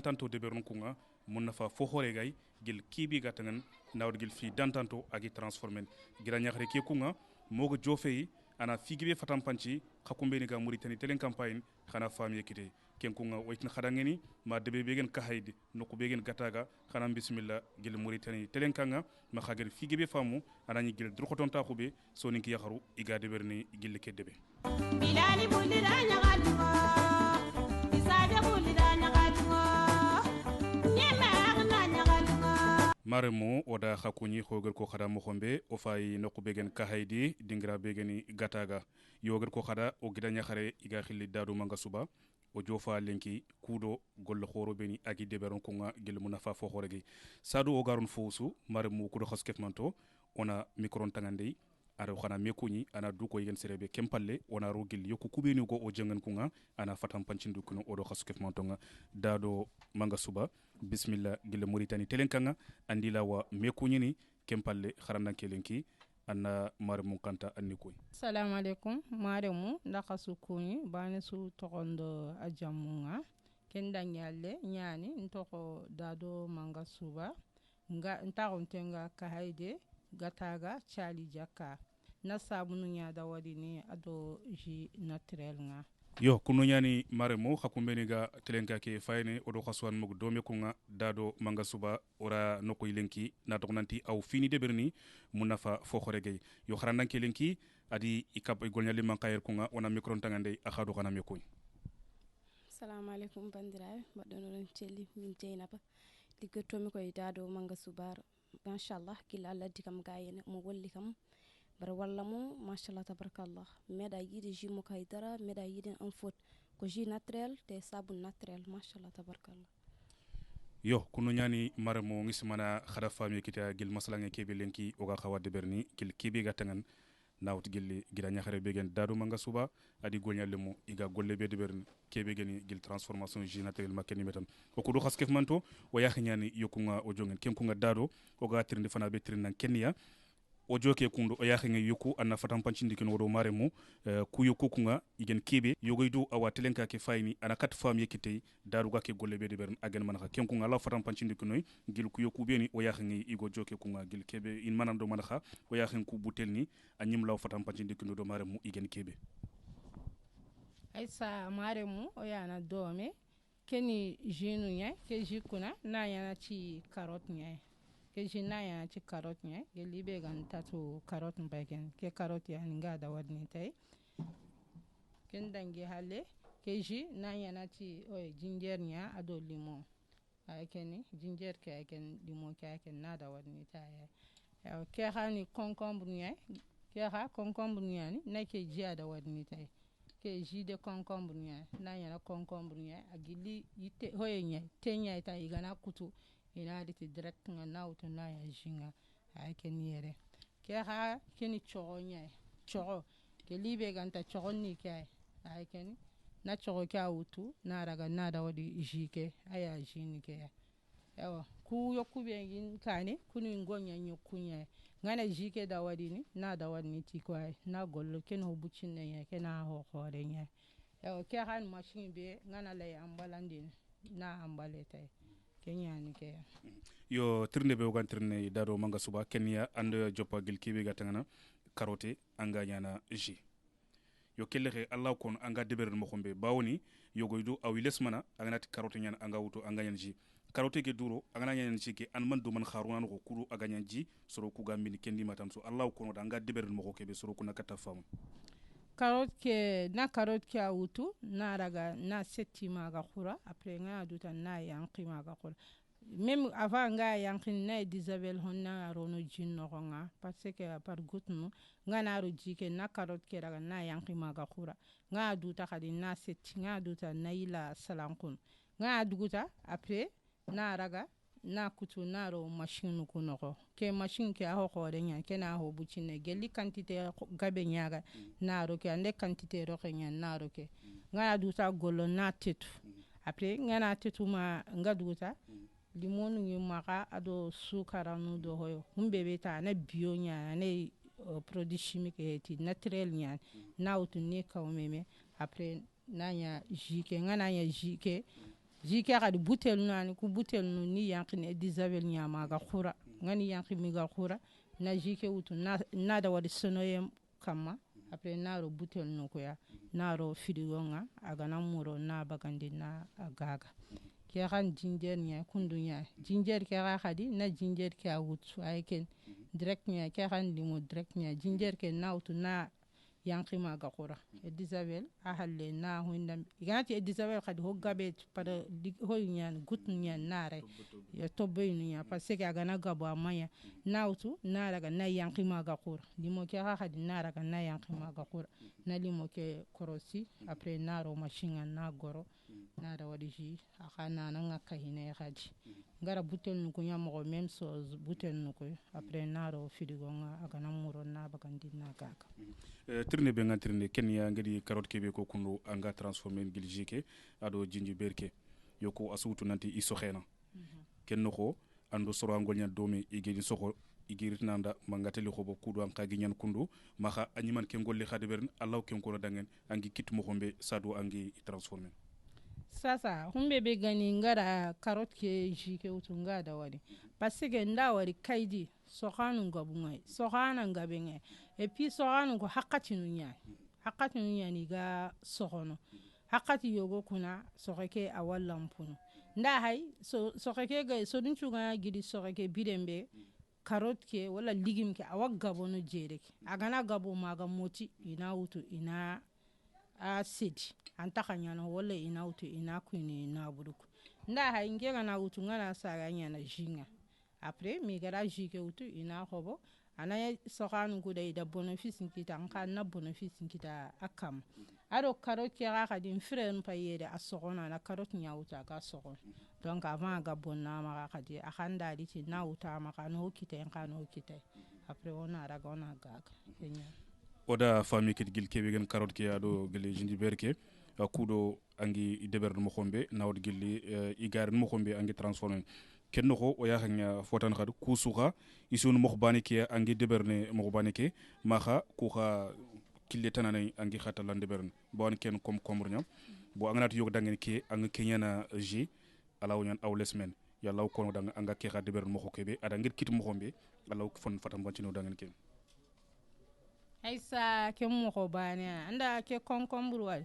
dantanto debernu kunga mun nafa fo hore gay gil kibi gatangan nawd gil fi dantanto agi transformen gira nyakhre ke kunga mogo jofeyi ana figibe fatam panci khakumbe ni ga Mauritanie telen campagne khana famiye kite ken kunga waytin khadangeni ma debe begen kahayde nokku begen gataga khana bismillah gil Mauritanie telen kanga ma khager figibe famu anani gil drokoton ta khube soni ki yakharu iga deberni gil ke debe bilali bulida nyagadwa isabe bulida nyagadwa maremo oda khakuni khogel ko khada mo khombe o fay nokku begen kahaydi dingra begeni gataga yogel ko khada o gida nyakhare iga khilli dadu manga suba o jofa lenki kudo gol khoro beni agi deberon ko nga gel munafa fo khoregi sadu o garun fousu maremo kudo khasketmanto ona micron tangandey ara khana mekuni ana duko yegen serebe kempalle ona rogil yoku kubeni go o jengan kunga ana fatam pancindu kuno odo khasketmanto nga dado manga suba bismillah gile Mauritanie telenkanga andila wa mekunyini kempalle kharanda kelenki anna marmu kanta annikoy assalamu alaikum maremu ndaka sukuni bane su tokondo ajamunga kenda nyalle nyani ntoko dado manga suba nga ntarontenga kahaide gataga chali jaka na sabunu nyada wadini ado ji naturel nga yo kunu nyani maremo khakumbeni ga telenka ke fayne odo khaswan mug dome kunga dado manga suba ora noko ilenki na dognanti aw fini deberni munafa fo khoregey yo kharandan ke lenki adi ikap golnyali mankayer kunga ona micron tangande akhadu kana mekoy assalamu alaikum bandirabe badono celli min jeynaba diggotomi koy dado manga subar mashallah kila Allah dikam gayene mo wolli kam bar walla mo mashallah tabarakallah meda yidi jimo kaydara meda yidi en faute ko ji naturel te sabun naturel mashallah tabarakallah yo kunu nyani maremo ngismana khada fami kita gil masalange kebe lenki oga khawade berni gil kebe gatangan nawt gilli gida nyakhare begen dadu manga suba adi golnyalle mo iga golle be berni kebe geni gil transformation ji naturel makeni metan o ko do khaskef manto o yakhinyani yokunga o jongen kenkunga dado oga tirndi fana be tirnan kenya o joke kundo o yakhinga yoku anna fatam pancindi ken wodo maremo ku yoku kunga igen kebe yogoydo awa telenka ke fayni ana kat fam yekitey daru gake golle be de bern agen manaka ken kunga la fatam pancindi kenoy gil ku yoku beni o yakhinga igo joke kunga gil kebe in manando manaka o yakhin ku butelni anyim law fatam pancindi keno do maremo igen kebe aysa maremo o yana dome keni jinu nya ke jikuna na yana ci carotte nya ke jina ya ci carotte nya ke libe gan tatu carotte bagen ke carotte ya nga da wadni tay ken dangi halle ke ji na yana ci o ginger nya ado limon ay keni ginger ke ken limon ke ken na da wadni tay ke hani concombre nya ke ha concombre nya ni na ke ji da wadni tay ke ji de concombre nya na yana concombre nya agili yite hoye nya tenya tay gana kutu ina diti direct nga nautu na ya jinga ay ken yere ke ha keni chogonya chogo ke libe ganta chogonni ke ay ken na chogo ka wutu na raga na da wadi jike aya jini ke yawa ku yokube ngin kane kunu ngonya nyokunya ngana jike da wadi ni na da wadi ni tikwai na gollo ken hobucin ne ke na ho khore nya yawa ke han machine be ngana lay ambalandi na ambalete kenya ni ke yo tirne be ogan tirne dado manga suba kenya and jopa gil kibe gatangana carotte anga nyana ji yo kellexe allah kon anga deber mo xombe bawoni yogoydo awiles mana anga ti carotte nyana anga wuto anga nyan ji carotte ke duro anga nyan ji ke an man do man kharuna ko kuru aga nyan ji soro ku gambini kendi matam so allah kon anga deber mo ko kebe soro ku nakata fam carotte ke na carotte ke wutu na raga na settima ga khura après nga duta na yanqima ga khura même avant nga yankin na Isabelle honna rono jinno nga parce que par gutnu nga na ro jike na carotte ke raga na yankima ga khura nga duta khadi na setti nga duta na ila salankun nga duguta après na raga na kutu na ro machine ku noko ke machine ke ho khore nya ke na ho bucine gelli quantité gabe nyaga na ro ke ande quantité ro ke nya na ro ke nga duta golo na tetu après nga na tetu ma nga duta limonu ngi maka ado sukara nu do hoyo humbebe ta na bio nya ne produit chimique eti naturel nya na utu ne ka umeme après na nya jike nga na nya jike jike kadi butel nani ku butel nu ni yankini Disabel nyama ga khura ngani yanki mi ga khura na jike wutu na da wadi sonoye kama après naro butel nu ko ya naro frigo nga aga na muro na bagandi na agaga ke kan ginger nya kundu nya ginger ke ga khadi na ginger ke wutu ay ken direct nya ke kan limo direct nya ginger ke na wutu na yanki ma ga khura Disabel a halle na hunna igati Disabel khadi ho gabe para ho nya gut nya nare ya tobe nya parce que aga na gabo amaya na wutu na daga na yanki ma ga khura limo ke ga khadi na daga na yanki ma ga khura na limo ke korosi après naro machinga na goro na da wadi ji akana na ngaka hine khadi ngara butel nu ko nyamo même chose butel nu ko après naro frigo nga aga na muro na bagandi na gaga tirne be ngantirne kenya ngadi carotte kebe ko kundu anga transformer gil jike ado jinji berke yoko asutu nanti isoxena kenno ko ando soro angol nya domi igeni soxo igiritnanda mangateli xobo kudu an kagi nyan kundu maxa anyiman ke ngolli xade bern allah ken ko dangen angi kitmo xombe sadu angi transformer sasa humbe be gani ngara carotte ke jike utunga da wadi parce que nda wadi kaidi soxanu ngabungai soxana ngabengai et puis soxanu ko hakatinu nya ni ga soxono hakati yogo kuna soxeke awallampunu nda hay soxeke ga sodun chuga gidi soxeke bidembe carotte ke wala ligim ke awa gabono jereke agana gabo maga moti ina wutu ina a sedi anta kanyana wala ina wutu ina kuni na buruku nda hay ngega na wutu ngana saga nyana jinga après mi gara jike wutu ina hobo ana soxanu ko day da bénéfice nkita nka na bénéfice nkita akam ado carotte ke ga kadin frère pa yede a soxona na carotte nyawuta ga soxon donc avant ga bonna ma ga kadi akhanda di ti na wuta ma kanu kite kanu kite après ona raga ona gaga kenya oda fami kit gil kebe gen carotte ke ado gele jindi berke kudo angi deber mo xombe nawd gilli igar mo xombe angi transformer kenno ko o yaxanya fotan khadu kusuxa isun moxbani ke angi deberne moxbani ke maxa ku xa kille tanane angi xatala deberne bon ken comme combrnya bo anganat yog dangen ke ang kenyana ji alaw nyan aw lesmen yalla ko dang anga ke xa deberne moxo kebe ada ngir kit moxombe alaw fon fatam bancino dangen ke aisa ke moxo bane anda ke concombre wal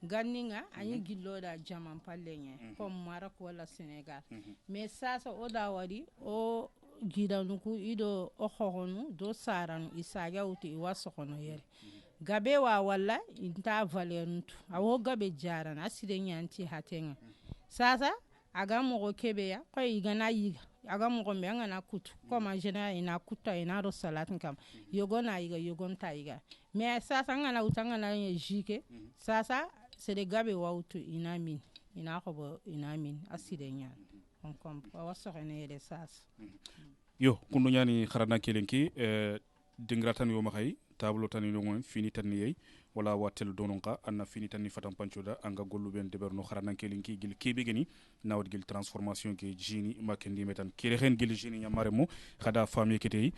ganninga ani gillo da jaman pallenye comme Maroc wala Sénégal mais sasa o da wadi o gidanuku ido o xoxonu do saranu isaga wuti wa soxono yere gabe wa wala inta valeur ntu awo gabe jaran aside nyanti hatenga sasa aga mogo kebe ya ko igana yiga aga mogo me ngana kutu comme en général ina kuta ina ro salat kam yogona yiga yogonta yiga mais sasa ngana utanga na jike sasa c'est de gabe wautu ina min ina ko ina min aside nyan on kom wa soxene yede sasa yo kundu nyani kharana kelenki dingratan yo maxay tablo tani no fini tan yey wala watel dononka anna fini tan fatam panchoda anga gollu ben deberno kharanan kelinki gil kebe geni nawd gil transformation ke jini makendi metan kire hen gil jini nyamare mo khada fami kete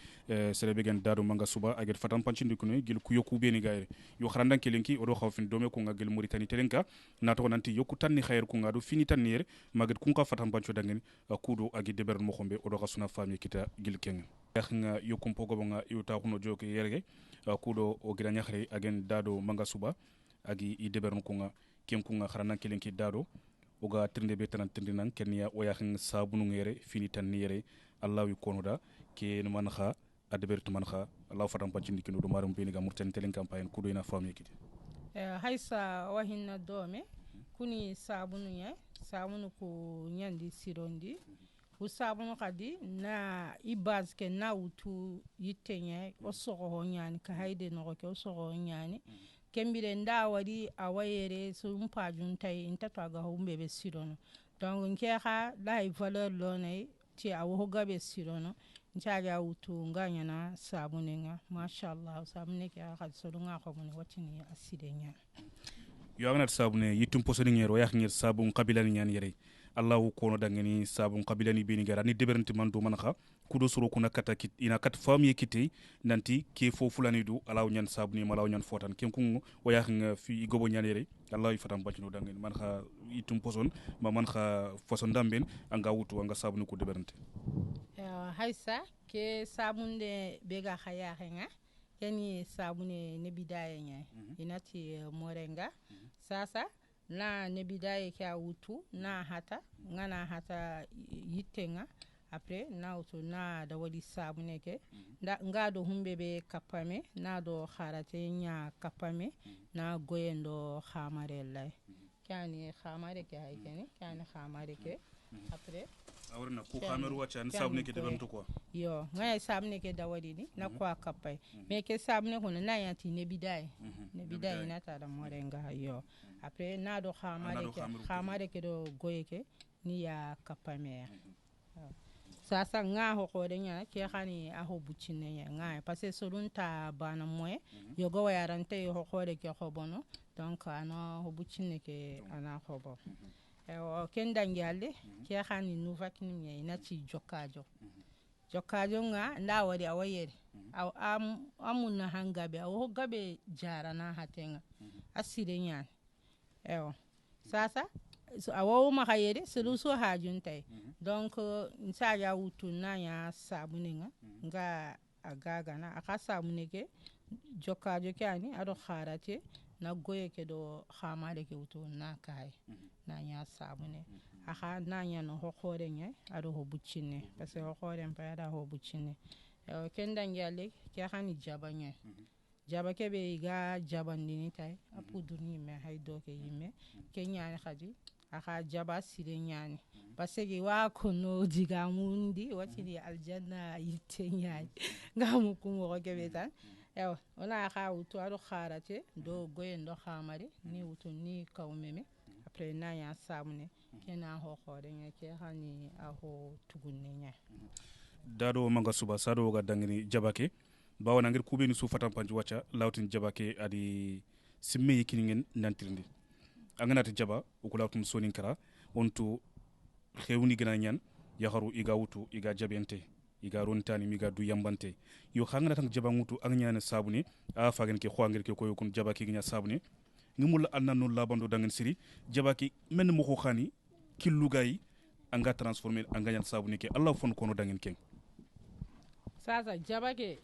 serebe gen dadu manga suba aget fatam panchindi kuno gil ku yoku beni gaire yo kharanan kelinki odo khawfin dome ko nga gil Mauritanie telenka nato nanti yoku tan ni khair ku nga do fini tan yer maget ku ka fatam panchoda ngeni kudo agi deber mo khombe odo khasuna fami kita gil kenga nga yokum pogo nga yuta kuno joke yerge kudo o gira nyakhre agen dado manga suba agi I debernu kunga kem kunga kharana kelenki dado oga trinde be tan trindinan kenya o yakhin sabunu ngere fini tan yere allah wi konoda ke man kha adbertu man kha allah fatam pancindi kino do marum beni ga murten telen campagne kudo ina fami kiti haysa wahinna dome kuni sabunu ko nyandi sirondi usabunu kadi na ibaz ke na utu yitenye osogo nyani ka haide no ke osogo nyani kembire nda wadi awayere so mpajun tay intatwa ga humbe be sirono donc nke ha la valeur lone ti awo gabe sirono nchaga utu nganya na sabunenga mashallah sabune ke ha so nga ko mun watini asidenya yo agnat sabune yitum posoni ngero yak ngir sabun qabila nyan yere allahu kono dangani sabun qabilani beni gara ni deberenti man do manaka kudo soro kuna kata kit ina kat famiye kite nanti ke fo fulani du alaw nyan sabuni malaw nyan fotan ken kun waya nga fi gobo nyanere allah fatam bacino dangani man kha itum poson ma man kha fason damben anga wutu anga sabuni ko deberenti haysa ke sabunde bega khaya nga yani sabune ne bidaye nya inati morenga sasa na ne bidaye kya wutu na hata ngana hata yitenga après na wutu na da wadi sabune ke ngado humbe be kapame na do kharate nya kapame na goyendo khamarella kyani khamare ke haykeni kyani khamare ke après awrna ku khameru wacha ni sabune ke debantu quoi yo ngaya sabune ke dawadi ni na kwa kapay me ke sabune ko na yanti ne bidaye na ta da morenga yo après na do khamare ke do goyeke ni ya kapame sasa nga ho ko de nya ke khani a ho bucine nya nga parce que solunta bana moye yo go yarante ho ko de ke ho bono donc ana ho bucine ke ana ho bo o kenda ngialle ke khani nu vakini nya ina ci jokajo nga nda wadi awayere aw amuna hangabe aw gabe jara na hatenga asire nya sasa so awo ma khayede so hajuntai donc nsa ya wutu na ya sabune nga agaga na aka sabune ke jokajo ke ani ado kharate na goye ke do khamale ke wutu na kai na ya sabune aka na ya no hokore nya ado ho buccine parce que hokore mpa ada ho buccine kenda ngale ke khani jabanya jaba ke be ga jabandini tay apu durni me haydo ke yimme ke nyaani khadi aka jaba sire nyaani parce que wa kono diga mundi watini aljanna yitte nyaani ngamu kumo ko ke betan ona aka wutu ado kharate do goyendo khamari ni wutu ni kawmeme après na ya samne kena ho khore nya ke hani aho tugunne nya dado manga suba sado ga dangini jabake bawo nangir kubeni su fatam panji wacha lawtin jabake adi simme yikinin nantirndi anganati jaba ukulawtum sonin kara onto xewni gina nyan yaharu iga wutu iga jabente iga rontani miga du yambante yo khangana tan jaba ngutu angnyana sabuni a fagen ke khwangir ke koyo kun jaba ki gnya sabuni ngumul annanu labando dangen siri jaba ki men mo ko khani kilugay anga transformer anga nyan sabuni ke allah fon kono dangen ken sasa jaba ke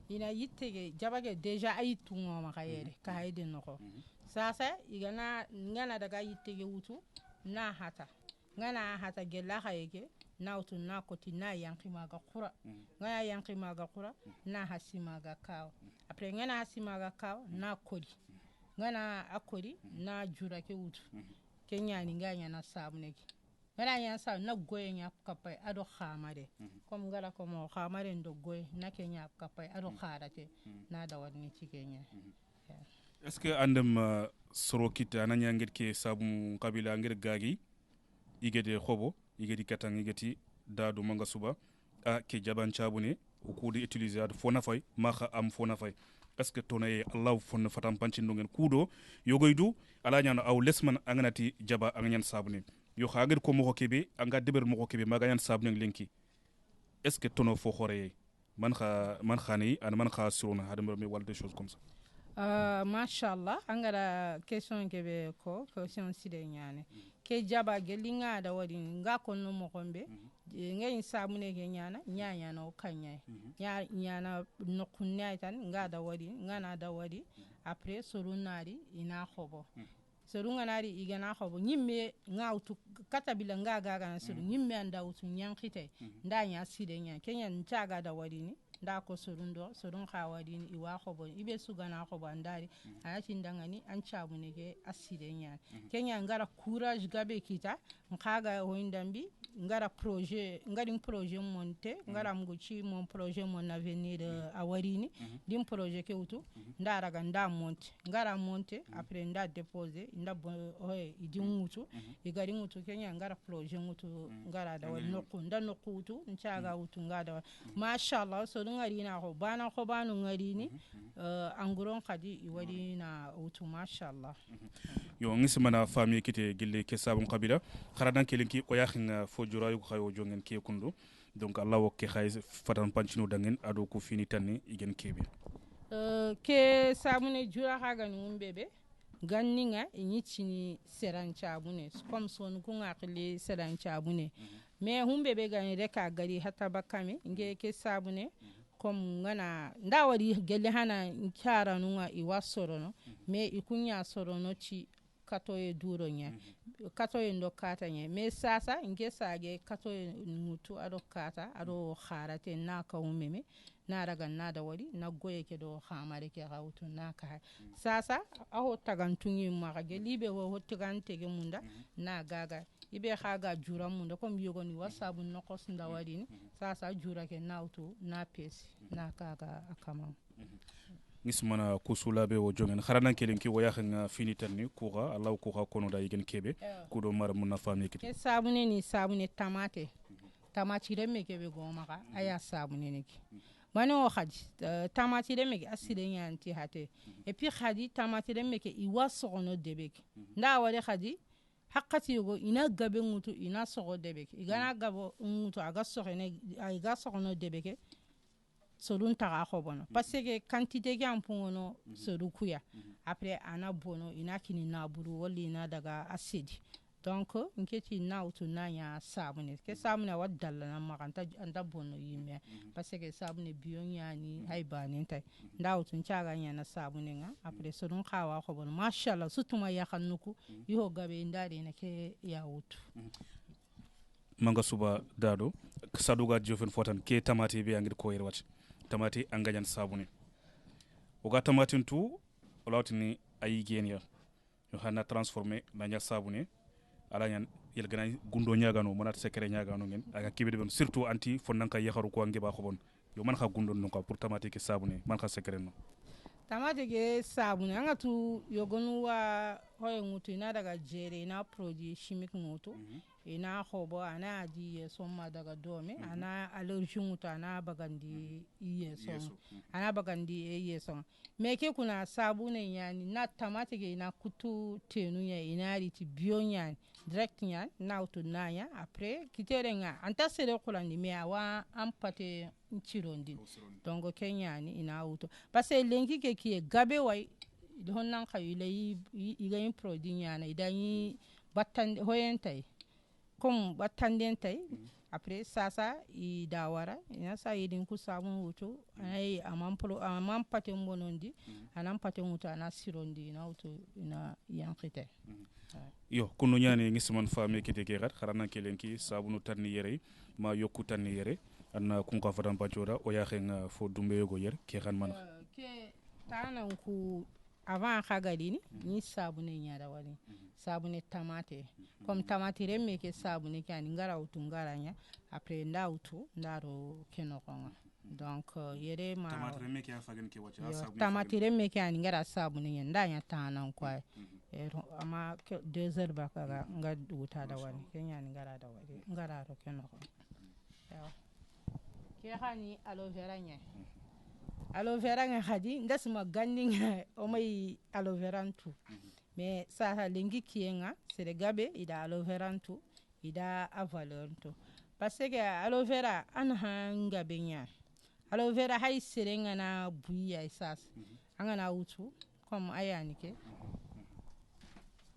ina yittege jabage deja ayitu ngoma kayere ka hayde noko sasa igana ngana daga yittege wutu na hata gella khayeke na wutu na koti na yanki maga khura ngaya yanki maga khura na hasima ga kaw après ngana hasima ga kaw na kodi ngana akodi na jura ke wutu kenya ni nganya na sabneki ngana ya sa na goye nya kapay ado khamare comme ngala ko mo khamare ndo goye na kenya kapay ado kharate na da wadni ci kenya est ce que andem sorokita ananya ngir ke sabum qabila ngir gagi igede khobo igedi katang igeti dadu manga suba a ke jaban chabune o kudi utiliser fona fay ma kha am fona fay est ce que tonaye allah fon fatam panci ndungen kudo yogoydu ala nyano aw lesman anganati jaba anganyan sabune yo khagir ko moko kebe anga deber moko kebe magayan sabne lenki est ce que tono fo khore man khani an man kha suruna hadam me wal des choses comme ça machallah angara question kebe ko question side nyane ke jaba gelinga da wadi nga konno moko mbe ngay sabune ke nyanya no kanya nyana no kunnya tan nga da wadi ngana da wadi après surunari ina khobo serunga nari igana khobo nyimme ngawtu katabila ngaga ga suru nyimme anda utu nyankite ndanya side nya kenya ntaga da wadini ndako surundo surun khawadini iwa khobo ibe sugana khobo andari ayati ndangani anchabunege aside nya kenya ngara courage gabe kita nkaga hoindambi ngara projet ngari projet monte ngara mguchi mon projet mon avenir awarini dim projet ke utu ndara ga nda monte ngara monte après nda déposer nda idi mutu igari mutu kenya ngara projet mutu ngara da wal nokku nda nokku utu nchaga utu ngada mashallah so ngari na ko banu ngari ni anguron kadi iwadi na utu mashallah yo ngisi mana famille kite gille ke sabun qabila kharadan kelinki o yakhin fo jurayu khayo jongen ke kundu donc allah wokke khay fatan pancino dangen ado ko fini tanni igen kebe ke sabune jura haga num bebe ganninga inyicini seran cabune comme son ku ngakli seran cabune mais humbe be gani reka gari hatta bakame nge ke sabune comme ngana ndawari gelle hana nkyara nunga iwasorono mais ikunya sorono ci katoye duro nya katoye ndokata nya mais sasa nge sage katoye mutu ado kata ado kharate na ka umeme na daga na da wari na goye ke do khamare ke gawtu na ka sasa aho tagantunyi ma ge libe wo tagantege munda na gaga ibe khaga jura munda comme yogoni wasabu no kos ndawari ni sasa jura ke nautu na pesi na kaga akama nismana kusula be wo jongen kharanan kelinki wo yakhin fini tanni kuga allah kuga kono da igen kebe kudo mar mun na fami kiti sabune ni sabune tamate tamati remme kebe goma ka aya sabune ni mano khadi tamati remme ke asire nyanti hate et puis khadi tamati remme ke iwasono debek nda wale khadi haqqati yugo ina gabe ngutu ina sogo debek igana gabo ngutu aga sogene aga sogono debeke solun taga khobono parce que quantité ki ampono sorukuya après ana bono ina kini na buru wali ina daga acide donc nketi na utu nanya sabune ke sabune wadalla na maganta anda bono yime parce que sabune biyonya ni haibani ntai nda utu nchaga nya na sabune nga après solun khawa khobono mashallah sutuma ya khanuku yo gabe ndari na ke ya utu manga suba dado saduga jofen fotan ke tamati be angir ko yerwat tamati angajan sabune oga tamatin tu olawtini ayi genia yo hana transformer na nya sabune ala nyan yel gana gundo nyagano monat secret nyagano ngen aga kibede ben surtout anti fonanka yakharu ko ngeba khobon yo man kha gundo non ko pour tamati ke sabune man kha secret no tamate ke sabune anga tu yogonu wa hoye ngutu ina daga jere ina produit chimique ngutu ina khobo ana di somma daga dome ana allergie ngutu ana bagandi yeso ana bagandi yeso meke kuna sabune yani na tamate ke ina kutu tenu ya ina riti bio nyani direct nyani na utu nanya après kiterenga anta sere kulandi me awa ampate nchirondi donc kenyani ina auto parce que lengi ke ki gabe way don nan khayile yi produit nyana idani battan hoyentay comme battandentay après sasa i dawara ina sa yidin ku sabun wuto ay amam pate mbonondi anam pate wuto ana sirondi na wuto ina yankite yo kunu nyani ngisman fami kite gerat kharana kelenki sabunu tanni yere ma yokku tanni yere anna kunka fadan pancora o yakhen fo dumbe go yer ke khan man ke tanan ku avant khagadini ni sabune nyada wali sabune tamate comme tamate remme ke sabune kani ngara utu ngaranya après nda utu ndaro kenokonga donc yere ma tamate remme ke afagen ke wacha sabune tamate remme kani ngara sabune nyanda nya tanan kwa ama 2 heures bakaga ngadu uta da wani kenya ngara da wali ngara ro kenoko ke hani aloe vera nya aloe vera nga khadi ndasma ganding o may aloe vera tu mais sa lengi kienga sere gabe ida aloe vera tu ida a valeur tu parce que aloe vera an hanga benya aloe vera hay sere nga na buya isas angana utu comme ayani ke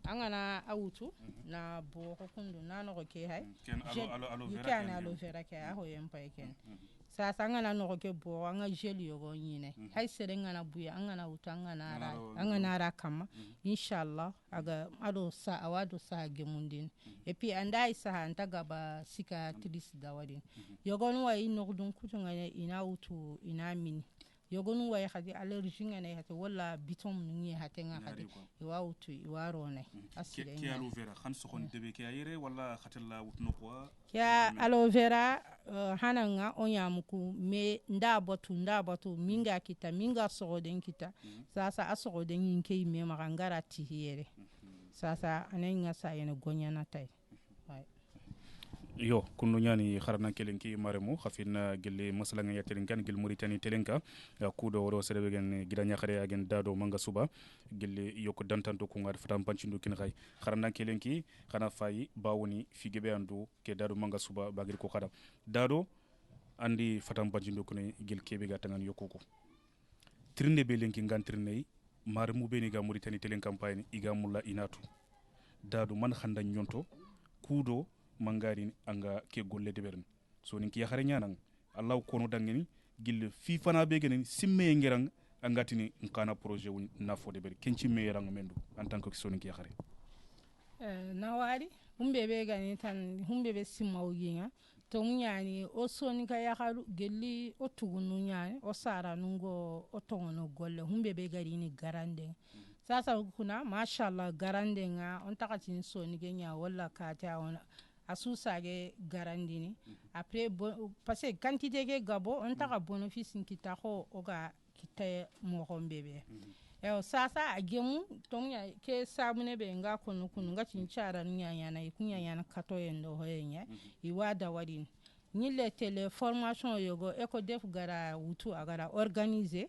angana awutu na bo ko kundu na no ke hay ken aloe vera ke a hoyem pay ken sa sangana no ke bo anga gel yogo nyine hay serenga na buya angana utanga na ra angana ra kama inshallah aga ado sa awado sa gemundin et puis anda isa anta gaba cicatrice da wadin yogo no way no dun kutunga ina utu ina mini yogonu way hadi allergie ngane hati wala bitom ngi hati nga hadi iwa utu iwa rone asile ki aloe vera khan sokhon debe ki ayere wala khatella wutno ko ya aloe vera hananga onyamuku me nda batu minga kita minga sogoden kita sasa asogoden yinke me magangara tihiyere sasa anenga sayene gonyana tay yo kunu nyani kharana kelenki maremu khafina gelle masalanga ya telenkan gel Mauritanie telenka kudo woro serebe gen gidanya khare agen dado manga suba gelle yoko dantanto ko ngar fatam panchindu kin khay kharana kelenki khana fayi bawoni figebe andu ke dado manga suba bagir ko khadam dado andi fatam panchindu kune gel kebe gatangan yokoko trinde be lenki ngantirnei maremu be ni ga Mauritanie telen campagne iga mulla inatu dado man khanda nyonto kudo mangari anga ke golle de bern so nin ki yakhare nyanan allah ko no dangeni gille fi fana be genen simme ngerang angatini nkana projet won nafo de ber kenci me yarang mendu en tant que so nin ki yakhare nawari humbe be gani tan humbe be simmaw yinga to nyani o soni ka yakharu gelli o tugunu nyani o sara nungo o tongono golle humbe be gari ni garande sasa kuna mashallah garande nga on takati soni genya wala kata on asusage garandini après parce que quantité ke gabo on taka bénéfice kita ko oga kita mo hombebe sasa agemu tonya ke sabune be nga kunu nga cincara nya na ikunya na kato yendo hoyenya iwada wadin nyile tele formation yogo eko def gara wutu agara organiser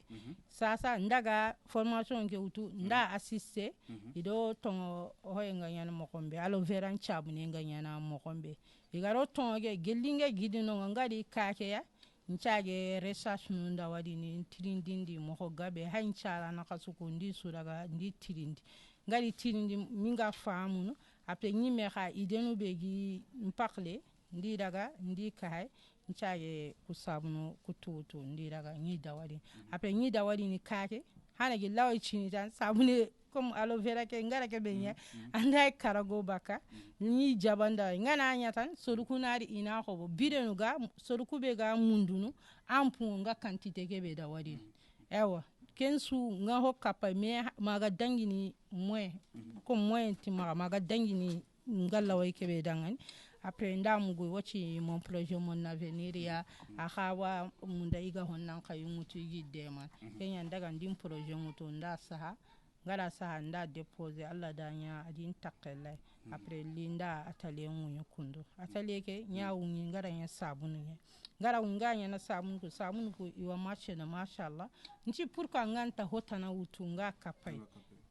sasa ndaga formation ke wutu nda assister ido tongo hoyenga nyana mokombe alo veran chabune nga nyana mokombe igaro tonge gelinge gidino ngadi kake ya nchage research nunda wadini tirindindi moko gabe hanchara nakasukundi suraga ndi tirindi ngadi tirindi minga famuno apre nyime kha idenu begi mpakle ndi daga ndi kai nchage kusabno kututu ndi daga ni dawadi apre ni dawadi ni kake hana gi lawi chini tan sabune comme aloe vera ke ngara ke benya andai karago baka ni jabanda ngana anya tan soruku nari ina ko bidenu ga soruku be ga mundunu ampu nga quantité ke be dawadi ewa kensu nga hokka me maga dangini moy ko moy ti maga dangini ngalawa ke be dangani après ndamugo wachi mon projet mon avenir ya akhawa munda iga honnan kayumutu yidema kenya ndaga ndim projet muto nda saha ngara saha nda déposer alla danya adin takella après linda atelier munyo kundo atelier ke nyawu ngara nya sabunu nya ngara unganya na sabunu ko iwa marché na mashallah nci pourquoi nganta hotana utunga kapai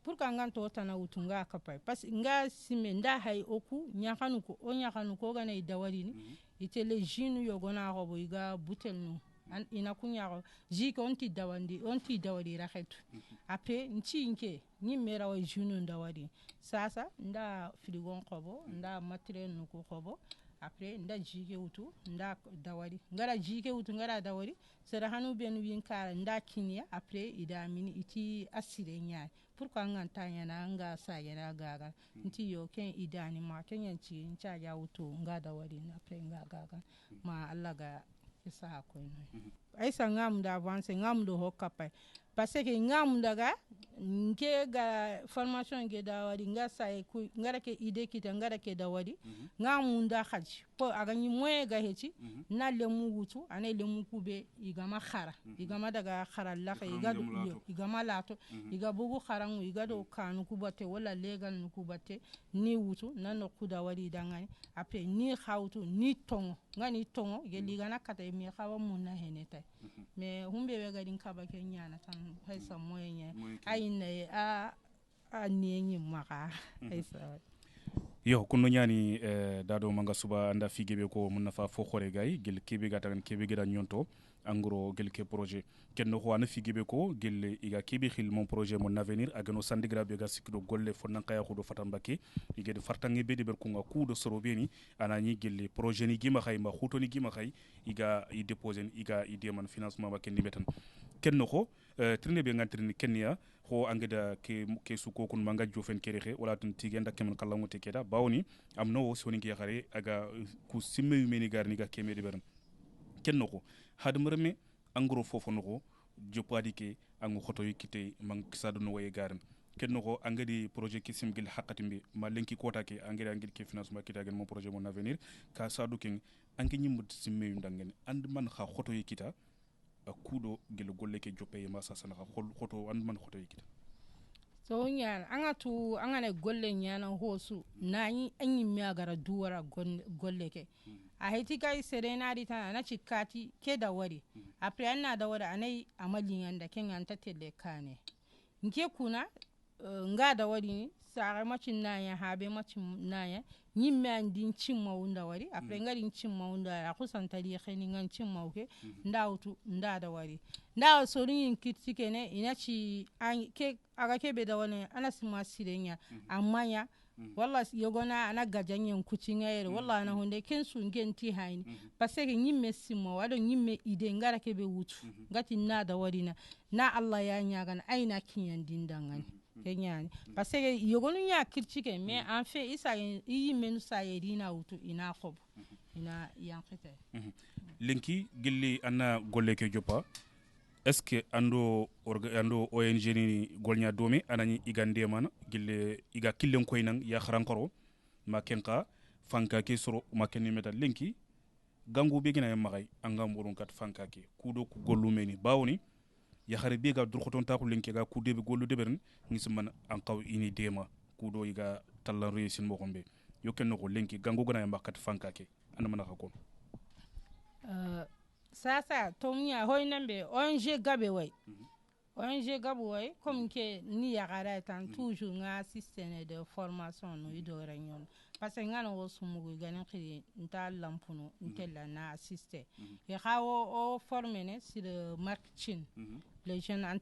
pourquoi nganto hotana utunga kapai parce nga sime nda hay oku nyakanu ko gana idawalini itele jinu yogona robo iga butel no ina kunya jiko onti dawali raketu après ncinke ni mera wa jinu ndawali sasa nda frigon kobo nda matériel nuko kobo après nda jike utu nda dawali ngara jike utu ngara dawali sera hanu benu winkara nda kinya après ida mini iti asire nya pourquoi ngantanya na nga sagena gaga nti yo ken idani ma kenya ci ncha ya utu nga dawali na après nga gaga ma Allah ga isa ko no aisa ngam da avance ngam do hokapa parce que ngam daga nke ga formation ge dawadi nga sai ku ngara ke ide kita ngara ke dawadi ngam da khaji po aga ni moye ga heci na lemu wutu ane lemu kube igama khara igama daga khara la igama lato iga bugu kharangu iga do kanu kubate wala legal nukubate ni wutu nano kudawadi dangani après ni khawtu ni tongo ngani tongo ge ligana kata mi khawa munna heneta mais humbe be ga din kaba ke nyana tan haysa moye ayne a nienyi maka haysa yo kunno nyani dado manga suba anda figebe ko munna fa fo khore gay gel kebe gatan kebe gida nyonto angro gel ke projet kenno ko ana figebe ko gel iga kebe khil mon projet mon avenir agano sandigra be ga sikdo golle fo nan kaya khudo fatambake igede fartangi be de ber kunga kudo sorobeni anani gel projet ni gima khayma khutoni gima khay iga i déposer iga i deman financement ba kenni betan kenno ko trine be ngantrini kenya ko angeda ke suko kun manga jofen kerexe wala tun tigenda kemen kallango te keda bawni amno soni ngi xare aga ku simme meni garni ga kemedi beran kenno ko hadmreme angro fofo no jopadi ke angu khoto yikite mang kisadu no waye garan kenno ko angadi projet ki simgil haqqati mbi ma lenki kota ke angir ke financement kita gen mon projet mon avenir ka sadu ken angi nyimut simme ndangen and man kha khoto yikita kudo gel golle ke joppe ma sa sana khoto and man khoto yikita so nyan anga tu anga ne golle nyana hosu nani anyi miagara duwara golle ke a heti kai serena di tana na cikati ke da wari apre anna da wari anai amalin da ken anta tele kane nke kuna nga da wari ni sare macin naya habe macin naya nyimme andin cimma wunda wari apre ngari cimma wunda a kusan tarihi ni ngan cimma uke ndawtu nda da wari nda sorin kitike ne inaci ke aga ke be da wani ana sima sirenya amanya walla yogona ana gajanyen kucingere walla ana hunde kensu ngenti hayni parce que nyimme simo wado nyimme ide ngara kebe wutu ngati na da warina na Allah ya nyagan aina kinyan dindangani kenyani parce que yogonu nya kirchike mais en fait isa yi menu sa yerina wutu ina khob ina yankete linki gilli anna golle ke jopa est-ce que ando ONG ni golnya domi anani igande mana gille iga killen koynan ya kharankoro ma kenka fanka ke soro ma kenni meta linki gangu be gina magay anga murun kat fanka ke kudo ku gollu meni bawni ya khare be ga durkhoton ta ko linki ga kude be gollu debern ngisman an qaw ini dema kudo iga tallan reesin mo gombe yo kenno ko linki gangu gana makat fanka ke anama na ko sasa tonya hoy nambe ONG gabe way ONG gabe way comme que ni yagara tan toujours nga système de formation no ido réunion parce que ngana wo sumugo ganin khiri nta lampuno ntella na assisté e xawo o former ne sur le marketing les jeunes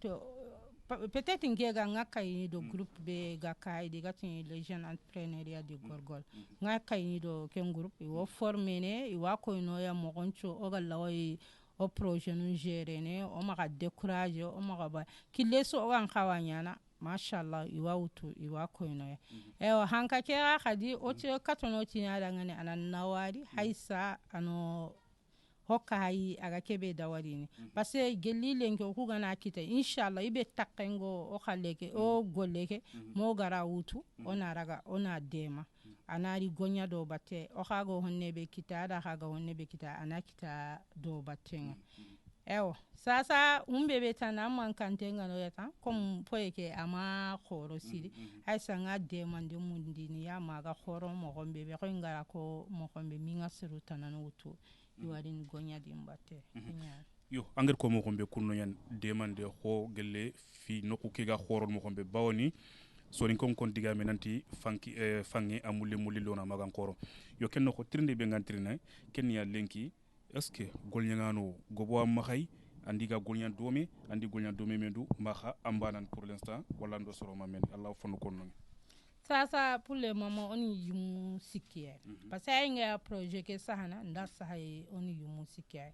peut-être ngega nga kay do groupe be ga kay de gatin les jeunes entrepreneuriat de gorgol nga kay do ken groupe wo former ne wa ko no ya mo goncho o galla way o projet nu gérer ne o maka décourager o maka ba kille so o an khawanyana mashallah iwa wutu iwa ko no ya e hanka ke ga khadi o te katono tinyada ngane anan nawari haisa ano hokka hayi aga kebe dawari ni parce que gelile nko ku gana kita inshallah ibe takengo o khaleke o goleke mo gara wutu ona raga ona dema anari gonya do batte o khago honne be kita da khaga honne be kita anakita do battenga ewo sasa umbe betana man kantenga no yata comme poyeke ama khoro sidi ay sanga dema de mundini ya maga khoro mo gombe be ko ngara ko mo gombe minga siru tanano wutu iwarin gonya dimbate yo anger ko mo gombe kunno yan demande ho gelle fi noku kiga khorol mo gombe bawni so ni kon diga menanti fangi amuli lona magan koro yo kenno ko trinde be ngantrina ken ya lenki est ce que golnyangano gobo am maxay andi ga golnyan domi mendu maxa ambanan pour l'instant wala ndo soro mamen allah fonu kon non sasa pour le moment on yumu sikiye parce que ay nga projet ke sahana nda sahay on yumu sikiye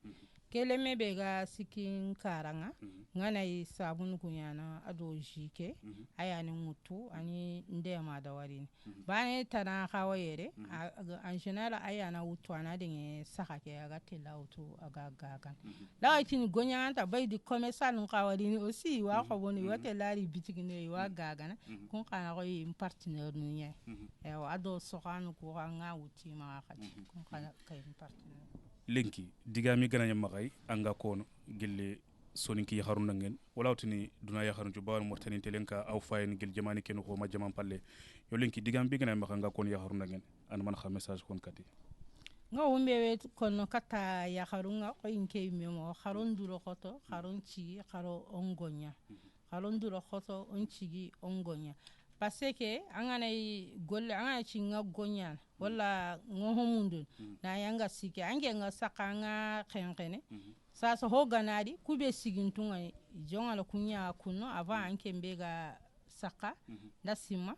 kele mebe ga sikin karanga ngana yi sabun kunyana ado jike aya ni mutu ani ndema da warini bane tana khawayere en général aya na wutu ana dinge saka ke aga tela wutu aga gagan la tin gonya anta bay di commerçant no khawarini aussi wa khoboni wa telari bitigine wa gagana kun kana ko yi partenaire nu nya e ado sokanu ko nga wuti ma khati kun kana kay partenaire lenki digami gananya magay anga kono gelle soninki yakharuna ngen walawtini duna yakharun jubawal mortani telenka aw fayen gel jamani ken ko ma jaman palle yo lenki digami gananya maganga kono yakharuna ngen an man kha message kon kati nga wumbe wet kono kata yakharunga ko inke memo kharun duro khoto kharun ci kharo ongonya kharun duro khoto on cigi ongonya parce que angana golle angana ci nga gonya wala ngoho mundu na yanga sike ange nga sakanga khenkene sasa ho ganadi kube sigintunga jonga la kunya kuno ava anke mbega saka dasima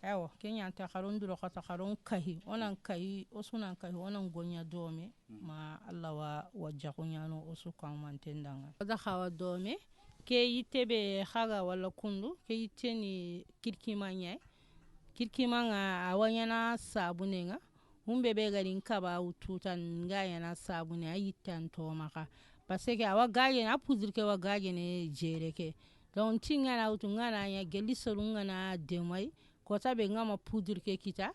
ewo kenya ta kharonduro khata kharon kahi onan kahi osunan kahi onan gonya dome ma Allah wa jahunya no osuka mantendanga da khawa dome ke yitebe khaga wala kundu ke yiteni kirkimanya kirkimanga awanyana sabunenga umbe be garin kaba ututan ngaya na sabune ayitan to maka parce que awa gaje na poudre ke wa gaje ne jere ke donc tinga na utu ngana ya geli sorunga na demai kota be ngama poudre ke kita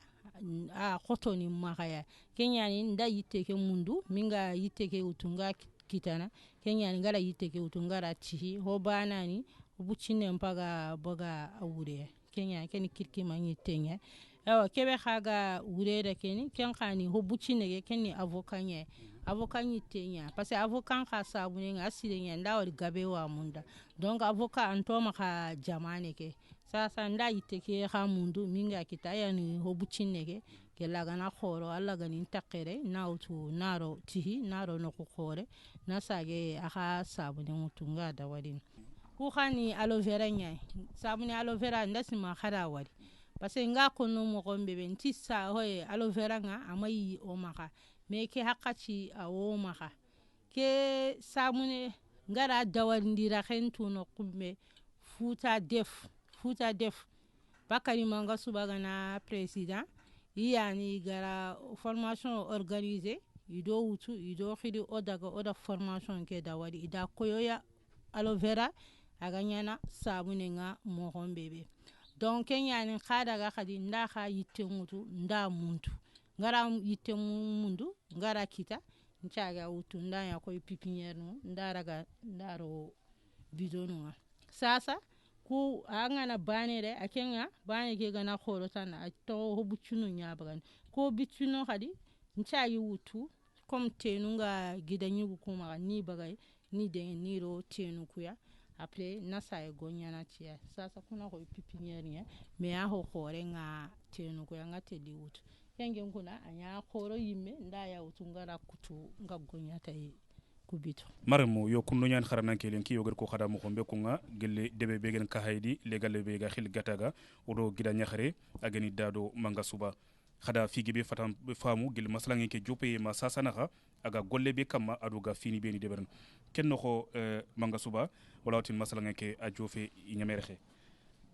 a khotoni makaya kenya ni nda yitte ke mundu minga yitte ke utunga kitana kenya ni ngara yitte ke utungara tihi ho banani bucine mpaga boga awure kenya ken kirki manyi tenya ewa kebe khaga wure keni ken khani ho bucine ke kenni avocat ni tenya parce que avocat kha sabune nga sirenya nda wari gabe wa munda donc avocat antoma kha jamane ke sasa nda yitte ke kha mundu minga kitaya ni ho bucine ke lagana khoro alla ganin takere nautu naro tihi naro no khore na sage aka sabune mutunga da wadin ku khani aloe vera nya sabune aloe vera ndasima khara wadi parce nga kono mo gombe ben tissa hoye aloe vera nga amai o maka me ke hakati a o maka ke sabune ngara dawandira khentu no kumbe futa def bakari manga subaga na president yani gara formation organisée ido wutu ido khidi oda formation ke dawadi ida koyoya aloe vera aganyana sabune nga mo gombebe donc yani khada ga khadi nda kha yitte mutu nda muntu ngara yitte mundu ngara kita nchaga wutu nda ya koy pipinière no ndaraga ndaro bidonu sasa ku angana banere akenga bane ke gana khorotana to hobuchunu nyabagan ko bichuno khadi nchayi wutu comme tenunga gidanyu kuma ni bagay ni de ni ro tenu kuya après nasa e gonya na tia sasa kuna ko pipinière ni me a ho khore nga tenu kuya nga teli wutu yange kuna anya khoro yimme nda ya wutu ngara kutu nga gonya tay kubito marmo yo kunno nyan kharanan kelen ki yogar ko khada mo khombe kunga gelle debe begen ka haydi legal be ga khil gataga odo gida nyakhare agani dado manga suba khada figi be fatam famu gel maslange ke jope ma sasana kha aga golle be kama aduga fini be ni deberen kenno ko manga suba wala tin maslange ke a jofe inyamerxe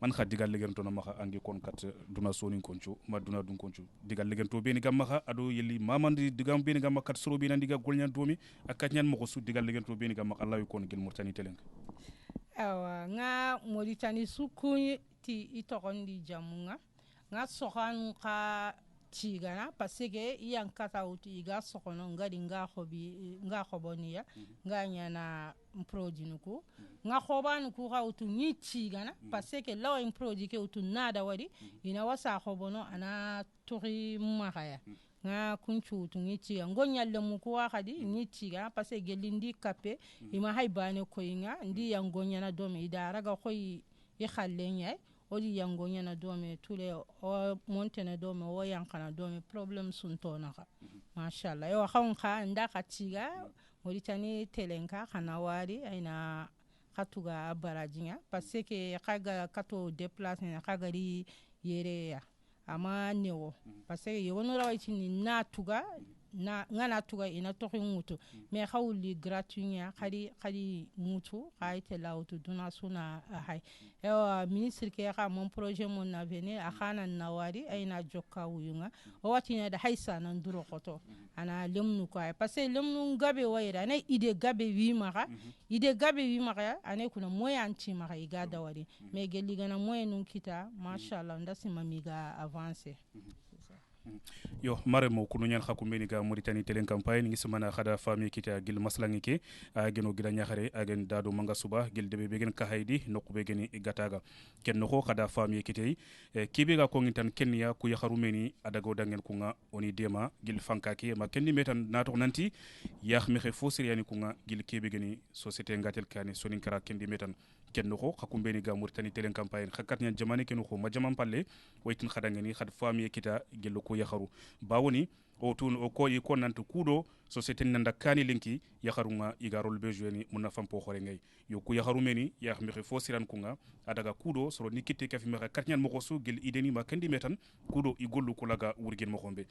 man kha digal legen to na maxa angi kon kat duna sonin konchu ma duna dun konchu digal legen to be ni gamma kha ado yeli mamandi digam be ni gamma kat soro be nan diga golnyan domi ak nyan mo ko su digal legen to be ni gamma Allah yu kon gel murtani telenk awa nga Mauritanie suku ti itokondi jamunga nga sokhanu ka tigana parce que iyan kata uti iga sokono ngadi nga khoboniya nga nyana produit nuko nga khobanu ku ha utu ni tigana parce que law in produit ke utu nada wadi ina wasa khobono ana tori mahaya nga kunchu utu ni tiga ngonya le muko wa khadi ni tiga parce que gelindi kape ima haybane ko inga ndi ya ngonya na dome idara ga khoy i khallenya odi yango nyana dome tule o montene dome o yankana dome problem suntona ka mashallah yo khawnka ndaka tiga Mauritanie telenka khana wari aina khatuga barajinya parce que khaga kato déplacer khagari yere ya ama newo parce que yono rawati ni natuga na ngana tuga ina toki mutu me khawli gratuitement khadi mutu khaite lawtu duna suna hay ewa ministre ke kha mon projet mon avenir akhana nawari aina jokka wuyunga o watina da haysa nan duro khoto ana lemnu ko parce que lemnu gabe wayra na ide gabe wi maka ane kuna moya anti maka igada wari me geli gana moya nun kita mashallah ndasima miga avancer yo maremo kunu nyan khaku meni ga Mauritanie telen campagne ngi semana khada fami kita gil maslangi ke ageno gida nyakhare agen dado manga suba gil debe begen ka haydi nokku begen gataga ken no khada fami kitei kibe ga ko ngitan kenya ku yakharu meni adago dangen kunga oni dema gil fanka ke ma kenni metan nato nanti yakh mi khe fosir yani kunga gil kibe geni société ngatel kani sonin kara kendi metan ken no khaku meni ga Mauritanie telen campagne khakat nyan jamane ken ko ma jamam palle waytin khada ngeni khad fami kita gil ko yakharu bawoni o tun o ko yi konanto kudo société nanda kani linki yakharunga igarol bejoeni munna fampo khore ngay yo ku yakharu meni yakh mi fo siran kunga adaga kudo soro nikite ka fi me katnyan mo ko gel ideni ma kandi metan kudo igollu kulaga wurgen mo khombe